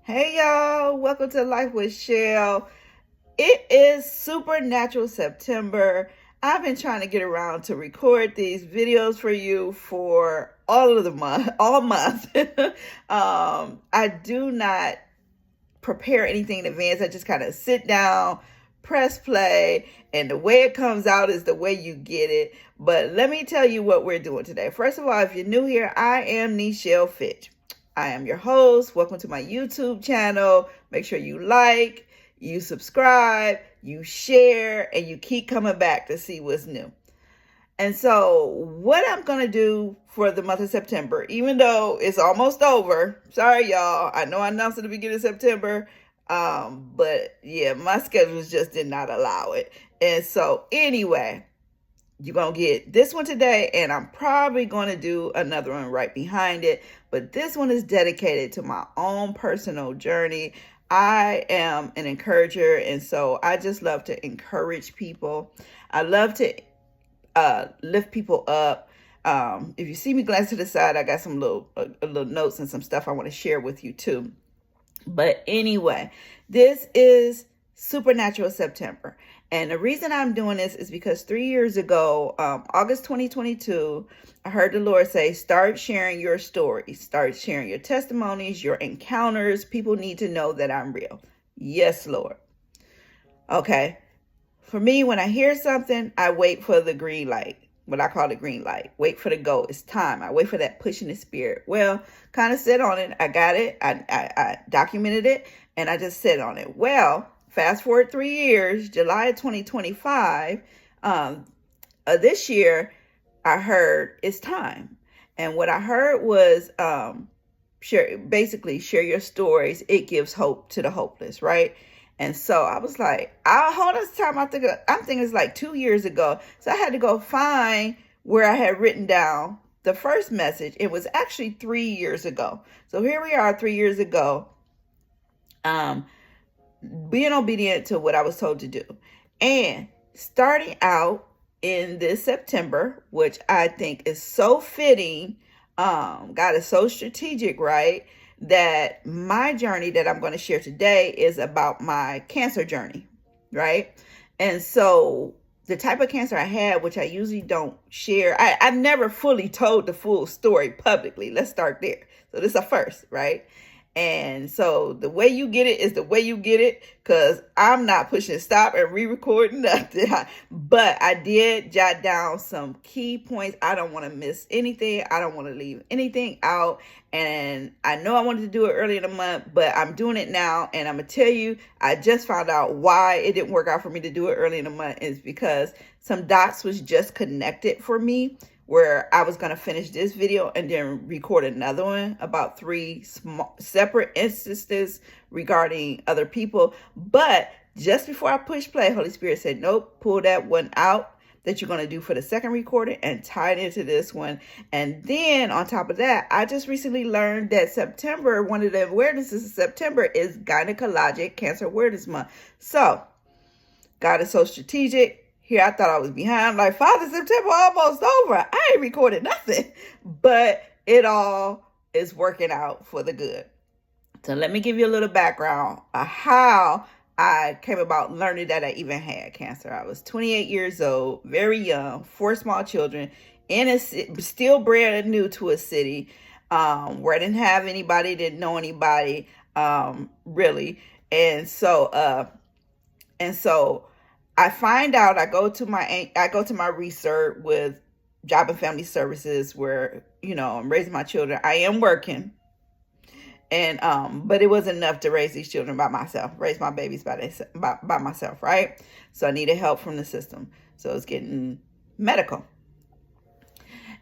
Hey y'all, welcome to Life with Chelle. It is Supernatural September. I've been trying to get around to record these videos for you for all of the month, all month. I do not prepare anything in advance. I just kind of sit down, press play, and the way it comes out is the way you get it. But let me tell you what we're doing today. First of all, if you're new here, I am Chelle Fitch. I am your host. Welcome to my YouTube channel. Make sure you like, you subscribe, you share, and you keep coming back to see what's new. And so what I'm going to do for the month of September, even though it's almost over, sorry y'all, I know I announced at the beginning of September, but yeah, my schedules just did not allow it. And so anyway, you're going to get this one today, and I'm probably going to do another one right behind it. But this one is dedicated to my own personal journey. I am an encourager, and so I just love to encourage people. I love to lift people up. If you see me glance to the side, I got some little notes and some stuff I want to share with you too. But anyway, this is Supernatural September. And the reason I'm doing this is because 3 years ago, August 2022, I heard the Lord say, start sharing your stories, start sharing your testimonies, your encounters. People need to know that I'm real. Yes, Lord. Okay. For me, when I hear something, I wait for the green light, what I call the green light. Wait for the go. It's time. I wait for that push in the spirit. Well, kind of sit on it. I got it. I documented it, and I just sit on it. Well, fast forward 3 years, July of 2025, this year, I heard it's time. And what I heard was share your stories. It gives hope to the hopeless, right? And so I was like, hold this time. I'm thinking it's like 2 years ago. So I had to go find where I had written down the first message. It was actually 3 years ago. So here we are 3 years ago, being obedient to what I was told to do. And starting out in this September, which I think is so fitting, God is so strategic, right? That my journey that I'm going to share today is about my cancer journey, right? And so the type of cancer I had, which I usually don't share, I've never fully told the full story publicly. Let's start there. So this is a first, right? And so the way you get it is the way you get it, because I'm not pushing stop and re-recording nothing. But I did jot down some key points. I don't want to miss anything. I don't want to leave anything out. And I know I wanted to do it early in the month, but I'm doing it now. And I'm going to tell you, I just found out why it didn't work out for me to do it early in the month is because some dots was just connected for me, where I was going to finish this video and then record another one about 3 separate instances regarding other people. But just before I push play, Holy Spirit said, nope, pull that one out that you're going to do for the second recording and tie it into this one. And then on top of that, I just recently learned that September, one of the awarenesses of September is Gynecologic Cancer Awareness Month. So God is so strategic. Here, I thought I was behind. Like, Father, September almost over. I ain't recorded nothing. But it all is working out for the good. So let me give you a little background of how I came about learning that I even had cancer. I was 28 years old, very young, 4 small children, still brand new to a city where I didn't have anybody, didn't know anybody, really. And so I find out, I go to my research with Job and Family Services, where, I'm raising my children. I am working, and but it wasn't enough to raise these children by myself, raise my babies by myself, right? So I needed help from the system. So I was getting medical.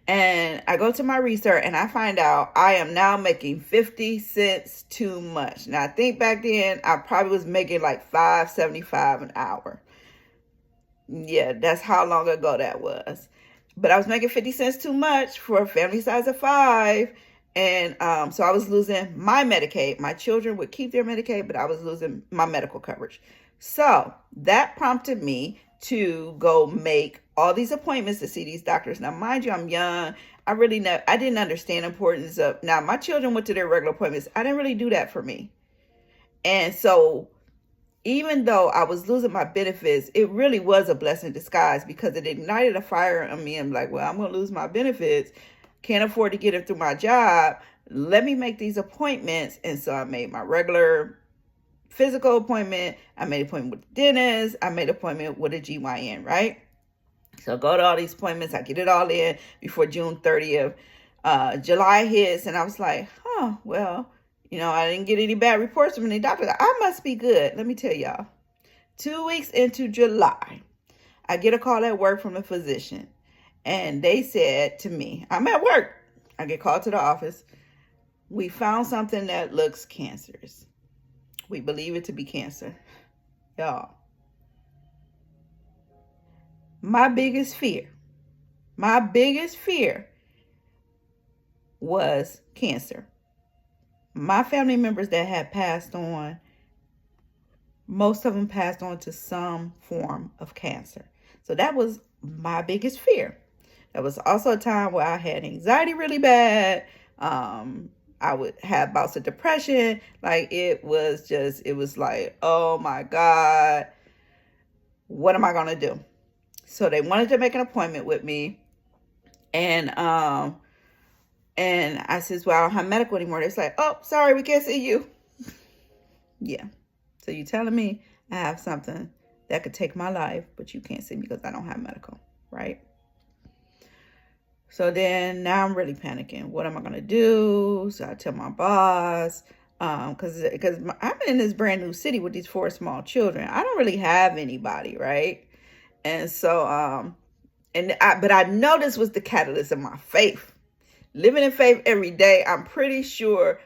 And I go to my research and I find out I am now making 50 cents too much. Now I think back then I probably was making like $5.75 an hour. Yeah, that's how long ago that was. But I was making 50 cents too much for a family size of 5. And so I was losing my Medicaid. My children would keep their Medicaid, but I was losing my medical coverage. So that prompted me to go make all these appointments to see these doctors. Now, mind you, I'm young. I didn't understand the importance of, now my children went to their regular appointments. I didn't really do that for me. And so even though I was losing my benefits, it really was a blessing in disguise because it ignited a fire in me. I'm like, well, I'm going to lose my benefits. Can't afford to get it through my job. Let me make these appointments. And so I made my regular physical appointment. I made an appointment with the dentist. I made an appointment with a GYN, right? So I go to all these appointments. I get it all in before June 30th. July hits, and I was like, well, I didn't get any bad reports from any doctor. I must be good. Let me tell y'all. 2 weeks into July, I get a call at work from a physician, and they said to me, I'm at work. I get called to the office. We found something that looks cancerous. We believe it to be cancer. Y'all, my biggest fear was cancer. My family members that had passed on, most of them passed on to some form of cancer. So that was my biggest fear. That was also a time where I had anxiety really bad. I would have bouts of depression. Like it was like, oh my God, what am I going to do? So they wanted to make an appointment with me. And I says, well, I don't have medical anymore. They're like, oh, sorry, we can't see you. Yeah. So you're telling me I have something that could take my life, but you can't see me because I don't have medical, right? So then now I'm really panicking. What am I going to do? So I tell my boss, because I'm in this brand new city with these 4 small children. I don't really have anybody, right? And so, but I know this was the catalyst of my faith. Living in faith every day, I'm pretty sure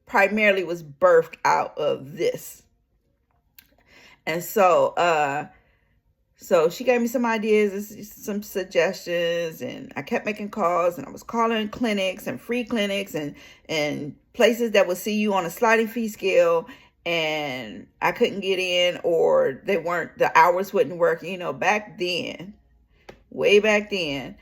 primarily was birthed out of this. And so, so she gave me some ideas, some suggestions, and I kept making calls, and I was calling clinics and free clinics and places that would see you on a sliding fee scale, and I couldn't get in, or the hours wouldn't work. Back then, way back then,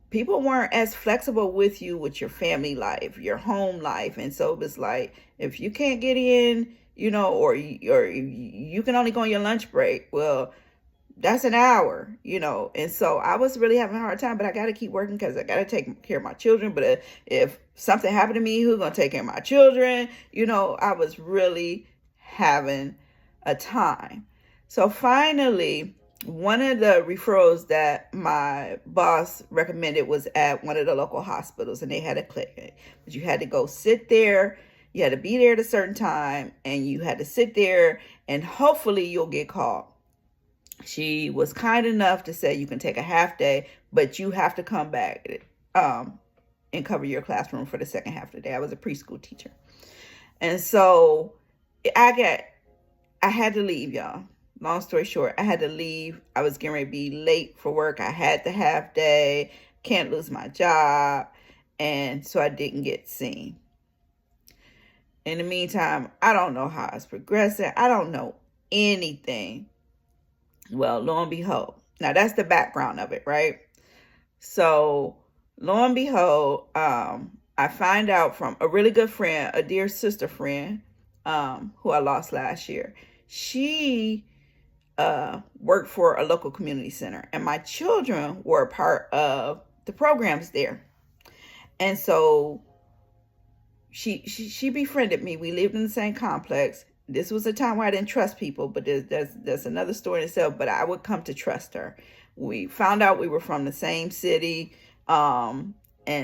people weren't as flexible with you with your family life, your home life. And so it was like, if you can't get in, or you can only go on your lunch break, well, that's an hour, And so I was really having a hard time, but I got to keep working because I got to take care of my children. But if something happened to me, who's going to take care of my children? I was really having a time. So finally, one of the referrals that my boss recommended was at one of the local hospitals, and they had a clinic. But you had to go sit there. You had to be there at a certain time, and you had to sit there, and hopefully you'll get called. She was kind enough to say you can take a half day, but you have to come back and cover your classroom for the second half of the day. I was a preschool teacher. And so I had to leave, y'all. Long story short, I had to leave. I was getting ready to be late for work. I had the half day, can't lose my job. And so I didn't get seen. In the meantime, I don't know how it's progressing. I don't know anything. Well, lo and behold, now that's the background of it, right? So lo and behold, I find out from a really good friend, a dear sister friend, who I lost last year. She worked for a local community center, and my children were a part of the programs there. And so she befriended me. We lived in the same complex. This was a time where I didn't trust people, but there's another story in itself, but I would come to trust her. We found out we were from the same city. And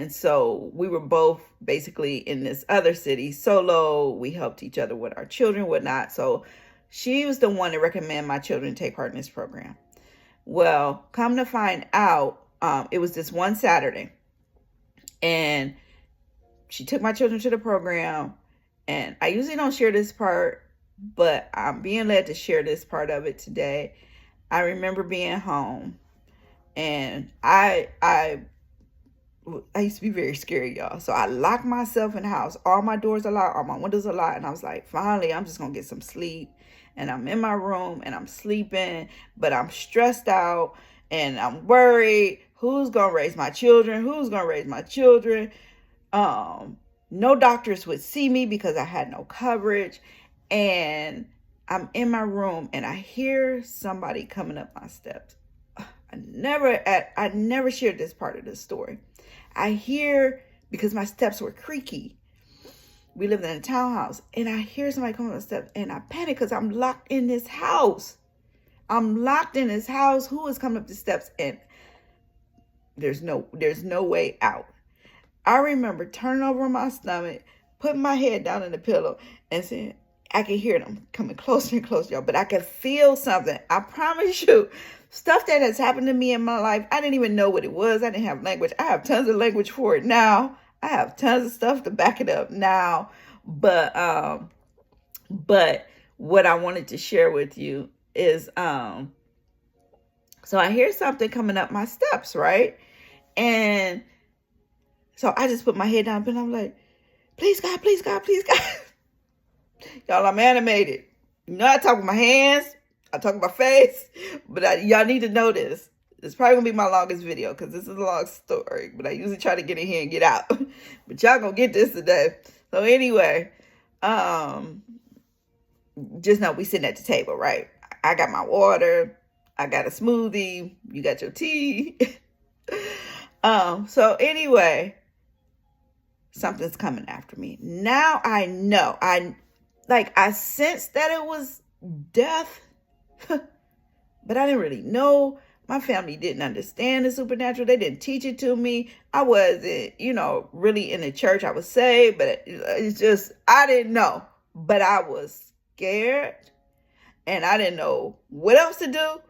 so we were both basically in this other city solo. We helped each other with our children, whatnot. So she was the one to recommend my children take part in this program. Well, come to find out, it was this one Saturday, and she took my children to the program. And I usually don't share this part, but I'm being led to share this part of it today. I remember being home, and I used to be very scary, y'all. So I locked myself in the house. All my doors are locked, all my windows are locked. And I was like, finally, I'm just going to get some sleep. And I'm in my room and I'm sleeping, but I'm stressed out and I'm worried. Who's going to raise my children? Who's going to raise my children? No doctors would see me because I had no coverage. And I'm in my room and I hear somebody coming up my steps. I never shared this part of the story. I hear, because my steps were creaky. We lived in a townhouse, and I hear somebody coming up the steps, and I panic because I'm locked in this house. I'm locked in this house. Who is coming up the steps? And there's no way out. I remember turning over on my stomach, putting my head down in the pillow, and saying, I can hear them coming closer and closer, y'all, but I could feel something. I promise you, stuff that has happened to me in my life, I didn't even know what it was. I didn't have language. I have tons of language for it now. I have tons of stuff to back it up now. But what I wanted to share with you is, so I hear something coming up my steps, right? And so I just put my head down and I'm like, please God, please God, please God. Y'all, I'm animated. You know, I talk with my hands, I talk with my face, but y'all need to know this. It's probably gonna be my longest video because this is a long story, but I usually try to get in here and get out. But y'all gonna get this today. So anyway, just know we sitting at the table, right? I got my water, I got a smoothie, you got your tea. So anyway, something's coming after me. Now I know, I sensed that it was death, but I didn't really know. My family didn't understand the supernatural. They didn't teach it to me. I wasn't, really in the church. I was saved, but it's just, I didn't know. But I was scared, and I didn't know what else to do,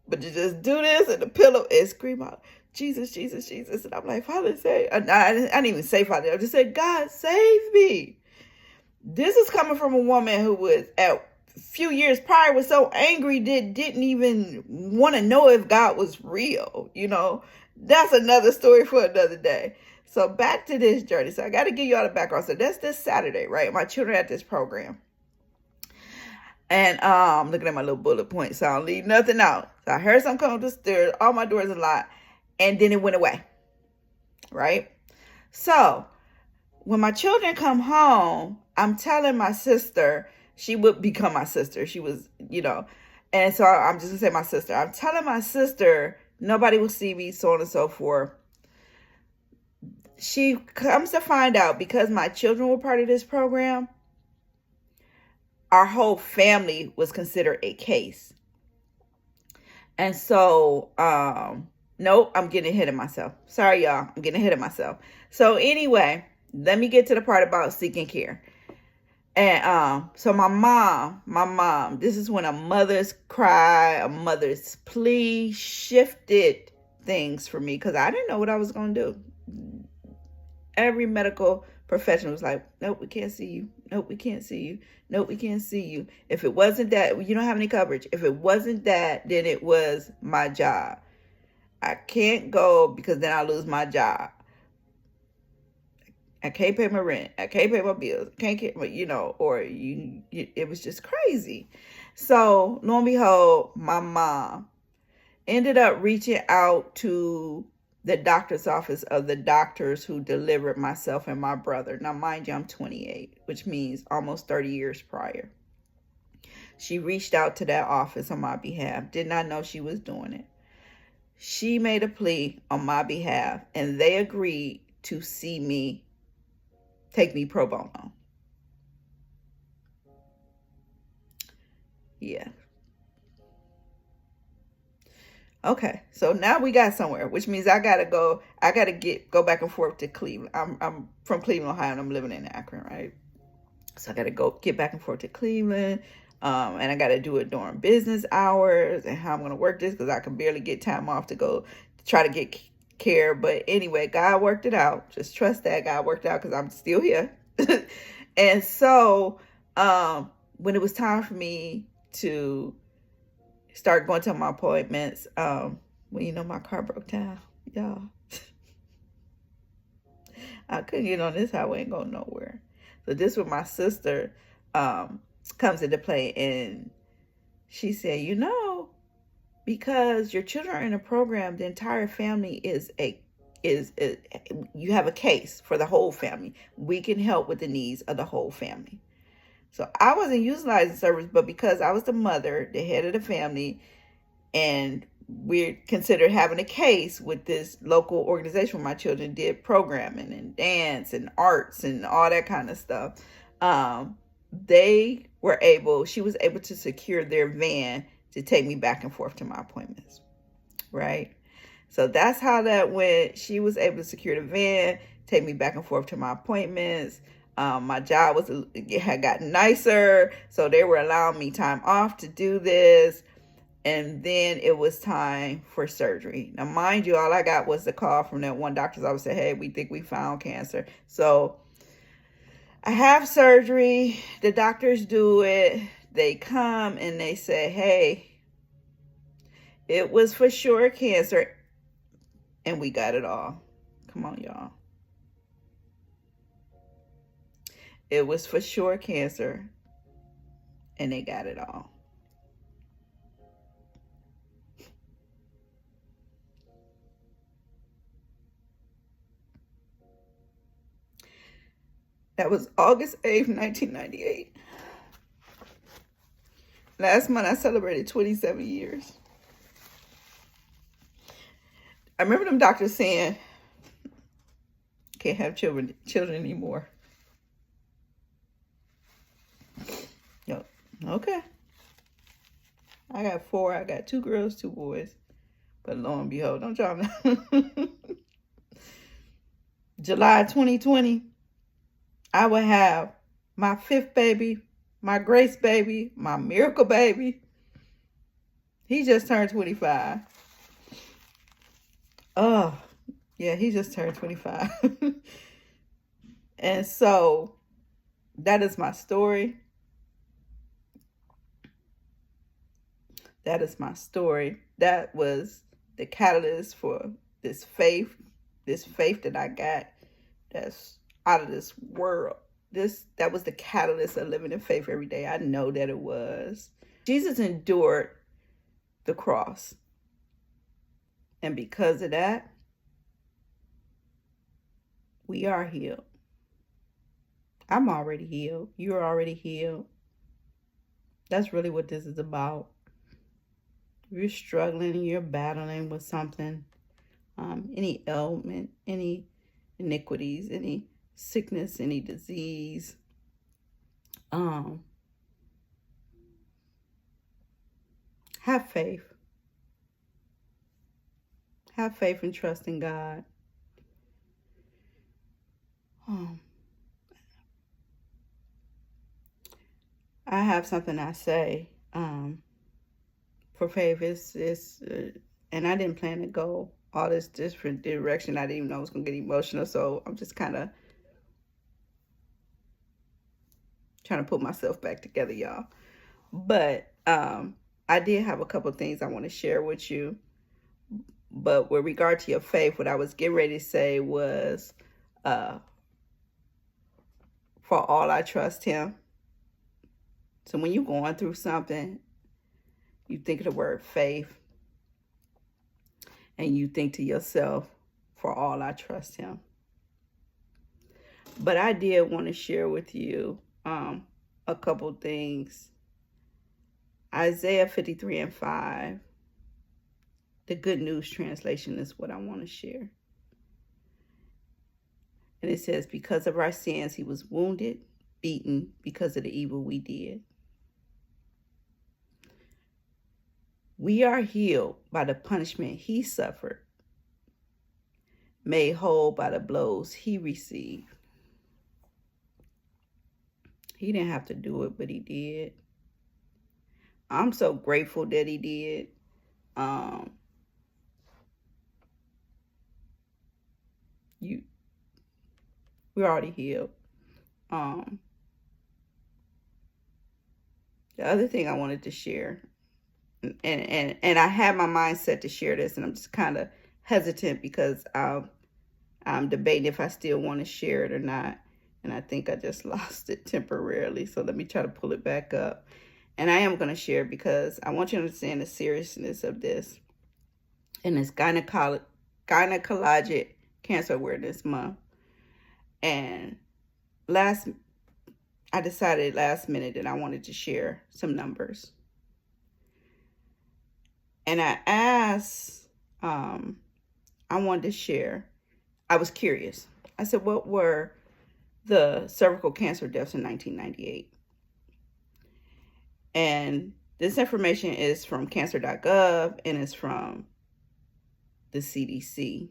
but to just do this and the pillow and scream out, Jesus, Jesus, Jesus. And I'm like, Father, save. I didn't even say Father. I just said, God, save me. This is coming from a woman who was a few years prior was so angry didn't even want to know if God was real. That's another story for another day. So back to this journey. So I got to give you all the background. So that's this Saturday, right? My children at this program. And I'm looking at my little bullet points, so I don't leave nothing out. So I heard something come up the stairs. All my doors are locked. And then it went away. Right? So when my children come home, I'm telling my sister, she would become my sister. She was, and so I'm just going to say my sister. I'm telling my sister, nobody will see me, so on and so forth. She comes to find out, because my children were part of this program, our whole family was considered a case. And so, nope, I'm getting ahead of myself. Sorry, y'all. I'm getting ahead of myself. So anyway, let me get to the part about seeking care. And so my mom, this is when a mother's cry, a mother's plea shifted things for me, because I didn't know what I was going to do. Every medical professional was like, nope, we can't see you. Nope, we can't see you. Nope, we can't see you. If it wasn't that, you don't have any coverage. If it wasn't that, then it was my job. I can't go because then I lose my job. I can't pay my rent. I can't pay my bills. I can't get, it was just crazy. So lo and behold, my mom ended up reaching out to the doctor's office of the doctors who delivered myself and my brother. Now, mind you, I'm 28, which means almost 30 years prior. She reached out to that office on my behalf. Did not know she was doing it. She made a plea on my behalf, and they agreed to see me, take me pro bono. Yeah. Okay, so now we got somewhere, which means I gotta go go back and forth to Cleveland. I'm from Cleveland, Ohio, and I'm living in Akron, right? So I gotta get back and forth to Cleveland, and I gotta do it during business hours, and how I'm gonna work this, because I can barely get time off to go try to get care. But anyway, God worked it out. Just trust that God worked it out, because I'm still here. And so when it was time for me to start going to my appointments, my car broke down, y'all. I couldn't get on this highway and go nowhere. So this was my sister comes into play, and she said, because your children are in a program, the entire family you have a case for the whole family. We can help with the needs of the whole family. So I wasn't utilizing service, but because I was the mother, the head of the family, and we're considered having a case with this local organization where my children did programming and dance and arts and all that kind of stuff. She was able to secure their van to take me back and forth to my appointments, right? So that's how that went. She was able to secure the van, take me back and forth to my appointments. My job had gotten nicer, so they were allowing me time off to do this. And then it was time for surgery. Now, mind you, all I got was the call from that one doctor's office said, hey, we think we found cancer. So I have surgery. The doctors do it. They come and they say, hey, it was for sure cancer. And we got it all. Come on, y'all. It was for sure cancer. And they got it all. That was August 8th, 1998. Last month, I celebrated 27 years. I remember them doctors saying, can't have children anymore. Yep. Okay. I got 4. I got 2 girls, 2 boys. But lo and behold, don't y'all know? July 2020, I will have my 5th baby, my Grace baby, my Miracle baby. He just turned 25. Oh, yeah, he just turned 25. And so that is my story. That is my story. That was the catalyst for this faith that I got that's out of this world. That was the catalyst of living in faith every day. I know that it was. Jesus endured the cross. And because of that, we are healed. I'm already healed. You're already healed. That's really what this is about. You're struggling, you're battling with something, any ailment, any iniquities, any sickness, any disease. Have faith. Have faith and trust in God. I have something I say. For faith, and I didn't plan to go all this different direction. I didn't even know I was going to get emotional, so I'm just kind of trying to put myself back together, y'all. But I did have a couple of things I want to share with you. But with regard to your faith, what I was getting ready to say was, for all I trust him. So when you're going through something, you think of the word faith, and you think to yourself, for all I trust him. But I did want to share with you a couple things. Isaiah 53:5, the Good News Translation, is what I want to share. And it says, because of our sins, he was wounded, beaten because of the evil we did. We are healed by the punishment he suffered, made whole by the blows he received. He didn't have to do it, but he did. I'm so grateful that he did. We're already healed. The other thing I wanted to share, and I had my mindset to share this, and I'm just kind of hesitant because I'm debating if I still want to share it or not. And I think I just lost it temporarily. So let me try to pull it back up. And I am going to share because I want you to understand the seriousness of this. And it's Gynecologic Cancer Awareness Month. And last I decided last minute that I wanted to share some numbers. And I asked, I wanted to share, I was curious. I said, what were the cervical cancer deaths in 1998? And this information is from cancer.gov and it's from the CDC.gov.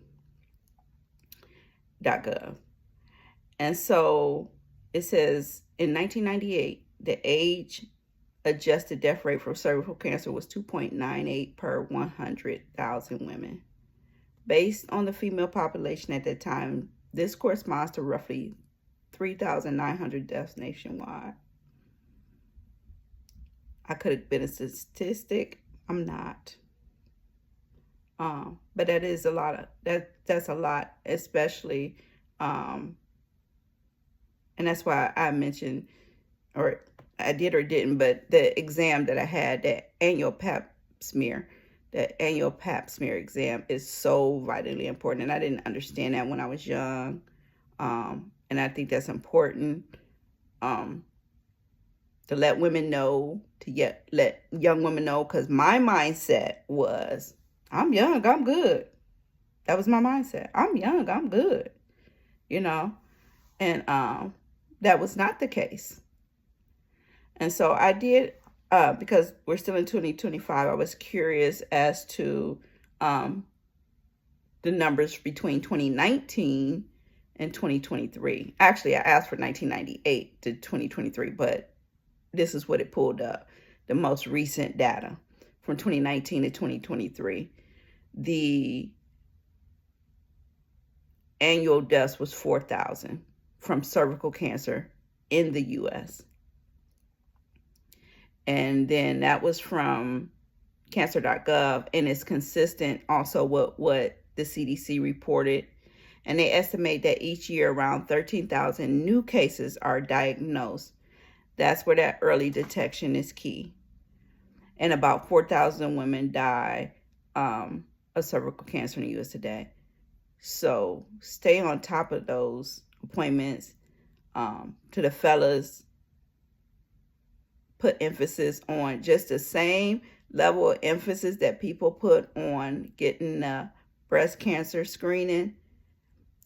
And so it says in 1998, the age adjusted death rate for cervical cancer was 2.98 per 100,000 women. Based on the female population at that time, this corresponds to roughly 3,900 deaths nationwide. I could have been a statistic. I'm not. But that is a lot of that's a lot, especially and that's why I mentioned, or I did or didn't, but the exam that I had, that annual pap smear, the annual pap smear exam is so vitally important. And I didn't understand that when I was young. And I think that's important to let women know, to let young women know, because my mindset was, I'm young, I'm good. That was my mindset. I'm young, I'm good, you know? And that was not the case. And so I did, because we're still in 2025, I was curious as to the numbers between 2019 and 2023. Actually, I asked for 1998 to 2023, but this is what it pulled up, the most recent data from 2019 to 2023. The annual deaths was 4,000 from cervical cancer in the U.S. And then that was from cancer.gov, and it's consistent also with what the CDC reported. And they estimate that each year around 13,000 new cases are diagnosed. That's where that early detection is key. And about 4,000 women die of cervical cancer in the U.S. today. So stay on top of those appointments. To the fellas, put emphasis on just the same level of emphasis that people put on getting breast cancer screening.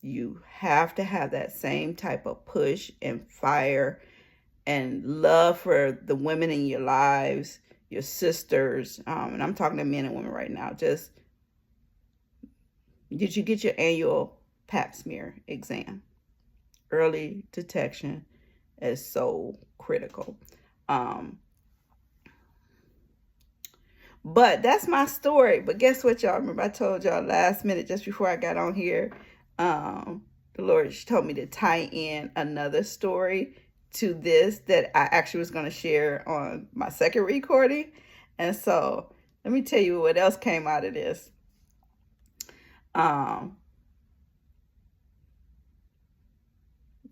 You have to have that same type of push and fire and love for the women in your lives, your sisters. And I'm talking to men and women right now. Just, did you get your annual pap smear exam? Early detection is so critical. But that's my story. But guess what, y'all? Remember I told y'all last minute, just before I got on here, the Lord told me to tie in another story to this that I actually was going to share on my second recording. And so let me tell you what else came out of this.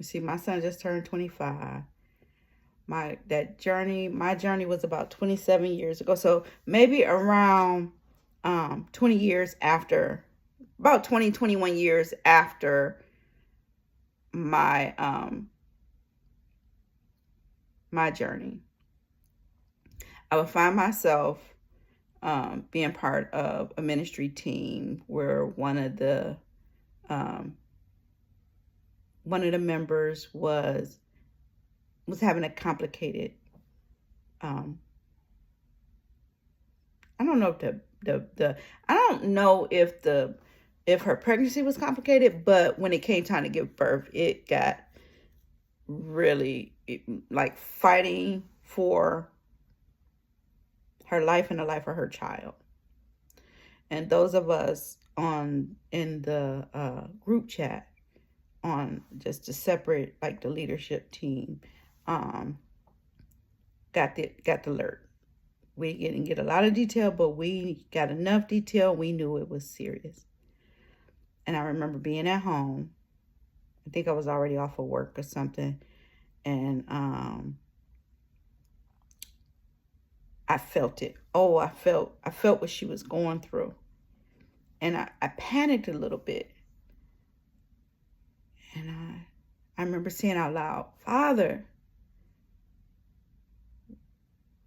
You see, my son just turned 25. My journey was about 27 years ago. So maybe around 20 years after, about 20, 21 years after my my journey, I would find myself being part of a ministry team where one of the members was having a complicated, I don't know if I don't know if her pregnancy was complicated, but when it came time to give birth, it got really like fighting for her life and the life of her child. And those of us in the group chat on just to separate, like the leadership team, got the alert. We didn't get a lot of detail, but we got enough detail. We knew it was serious. And I remember being at home. I think I was already off of work or something. And I felt it. Oh, I felt what she was going through. And I panicked a little bit. And I remember saying out loud, Father,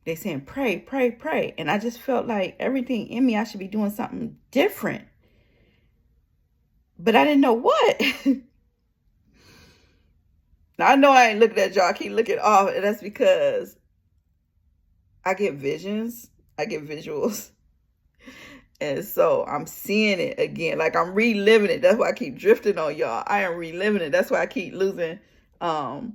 they saying, pray, pray, pray. And I just felt like everything in me, I should be doing something different. But I didn't know what. Now, I know I ain't looking at y'all. I keep looking off. And that's because I get visions. I get visuals. And so I'm seeing it again. Like I'm reliving it. That's why I keep drifting on y'all. I am reliving it. That's why I keep losing what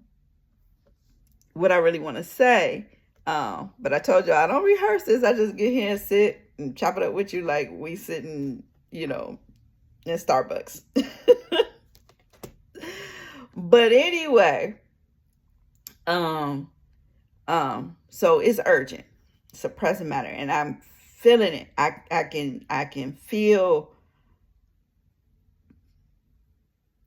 I really want to say. But I told y'all I don't rehearse this. I just get here and sit and chop it up with you like we sitting, in Starbucks. But anyway, so it's urgent. It's a present matter, and I'm feeling it. I can feel.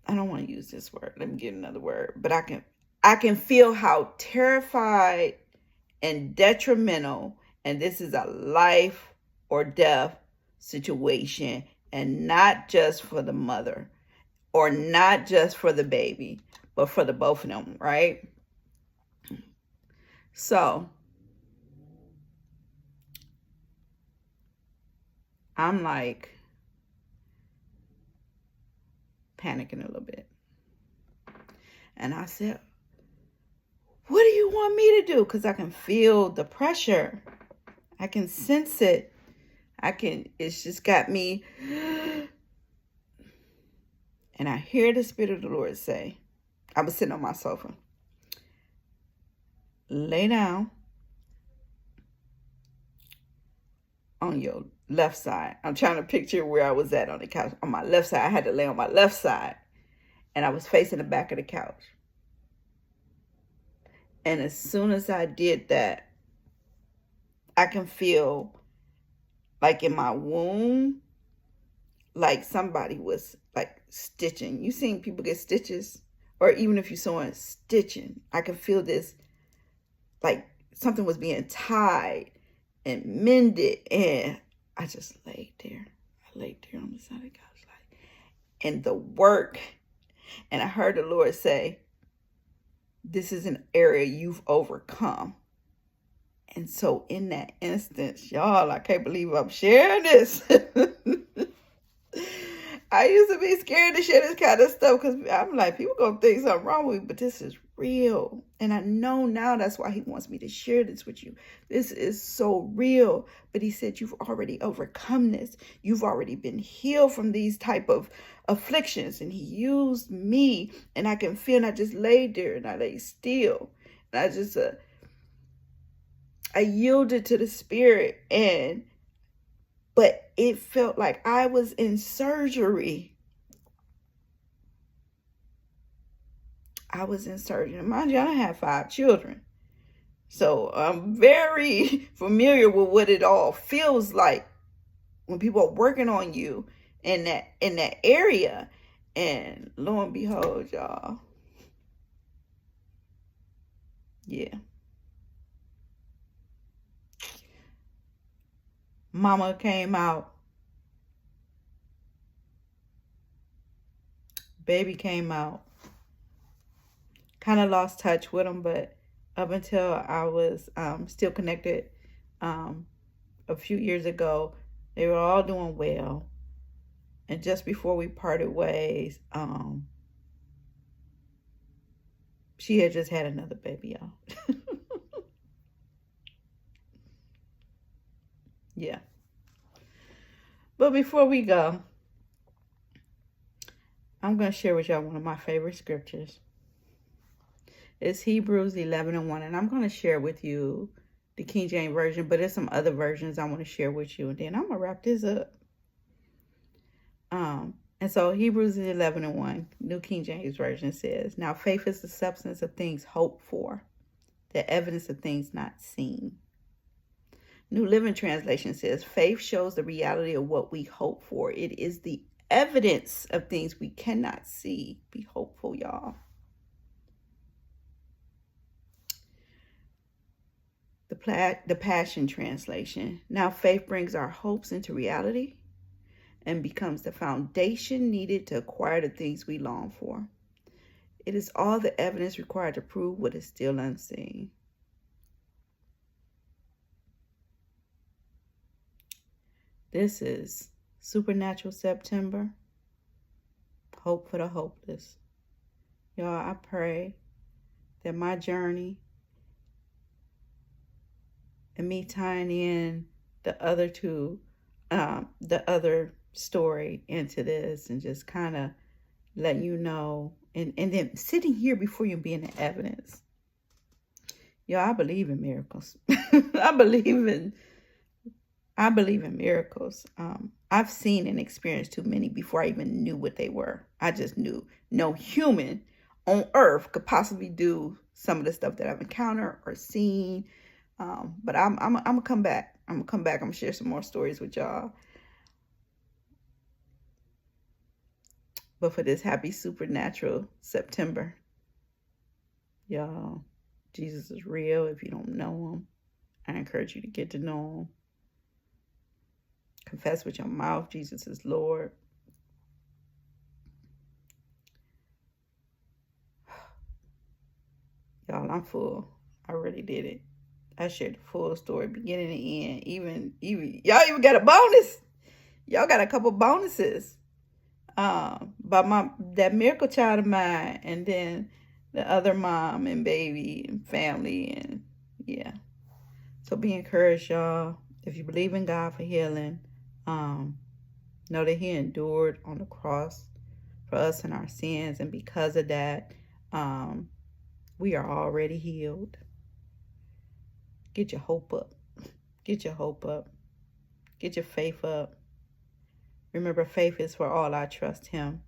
I don't want to use this word. Let me get another word. But I can feel how terrified and detrimental, and this is a life or death situation, and not just for the mother or not just for the baby, but for the both of them, right? So I'm like panicking a little bit. And I said, what do you want me to do? Because I can feel the pressure. I can sense it. It's just got me. And I hear the Spirit of the Lord say, I was sitting on my sofa. Lay down on your left side. I'm trying to picture where I was at on the couch. On my left side, I had to lay on my left side. And I was facing the back of the couch. And as soon as I did that, I can feel like in my womb, like somebody was like stitching. You seen people get stitches? Or even if you saw it stitching, I can feel this like something was being tied and mended. And I just laid there. I laid there on the side of the couch. And the work. And I heard the Lord say, this is an area you've overcome. And so in that instance, y'all, I can't believe I'm sharing this. I used to be scared to share this kind of stuff because I'm like, people going to think something wrong with me, but this is real. And I know now that's why he wants me to share this with you. This is so real. But he said, you've already overcome this. You've already been healed from these type of afflictions. And he used me, and I can feel, and I just laid there and I lay still. And I just, I yielded to the Spirit, but it felt like I was in surgery. I was in surgery. Mind you, I have 5 children. So I'm very familiar with what it all feels like when people are working on you in that area. And lo and behold, y'all. Yeah. Mama came out. Baby came out. Kind of lost touch with them, but up until I was still connected a few years ago, they were all doing well. And just before we parted ways, she had just had another baby, y'all. Yeah. But before we go, I'm going to share with y'all one of my favorite scriptures. It's Hebrews 11:1, and I'm going to share with you the King James Version, but there's some other versions I want to share with you, and then I'm going to wrap this up. And so Hebrews 11:1, New King James Version says, now faith is the substance of things hoped for, the evidence of things not seen. New Living Translation says, faith shows the reality of what we hope for. It is the evidence of things we cannot see. Be hopeful, y'all. The Passion Translation. Now faith brings our hopes into reality and becomes the foundation needed to acquire the things we long for. It is all the evidence required to prove what is still unseen. This is Supernatural September. Hope for the hopeless. Y'all, I pray that my journey and me tying in the other the other story into this and just kind of letting you know and then sitting here before you being the evidence. Y'all, I believe in miracles. I believe in miracles. I've seen and experienced too many before I even knew what they were. I just knew no human on earth could possibly do some of the stuff that I've encountered or seen. But I'm gonna come back. I'm gonna come back. I'm gonna share some more stories with y'all. But for this happy supernatural September, y'all, Jesus is real. If you don't know him, I encourage you to get to know him. Confess with your mouth Jesus is Lord. Y'all, I'm full. I really did it. I shared the full story, beginning to end. Even y'all even got a bonus. Y'all got a couple bonuses. By that miracle child of mine, and then the other mom and baby and family, and yeah. So be encouraged, y'all. If you believe in God for healing, know that he endured on the cross for us and our sins, and because of that, we are already healed. Get your hope up. Get your hope up. Get your faith up. Remember, faith is for all. I trust him.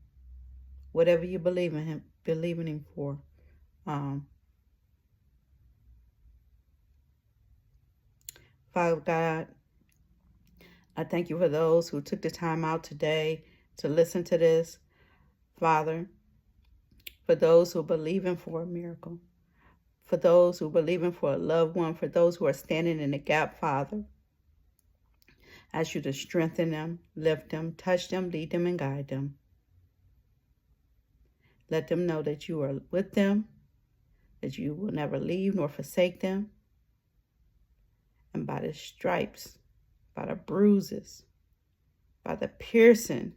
Whatever you believe in him for. Father God, I thank you for those who took the time out today to listen to this. Father, for those who believe in for a miracle, for those who believe in for a loved one, for those who are standing in the gap, Father, I ask you to strengthen them, lift them, touch them, lead them, and guide them. Let them know that you are with them, that you will never leave nor forsake them. And by the stripes, by the bruises, by the piercing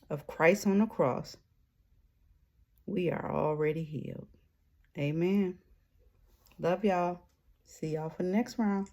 of Christ on the cross, we are already healed. Amen. Love y'all. See y'all for the next round.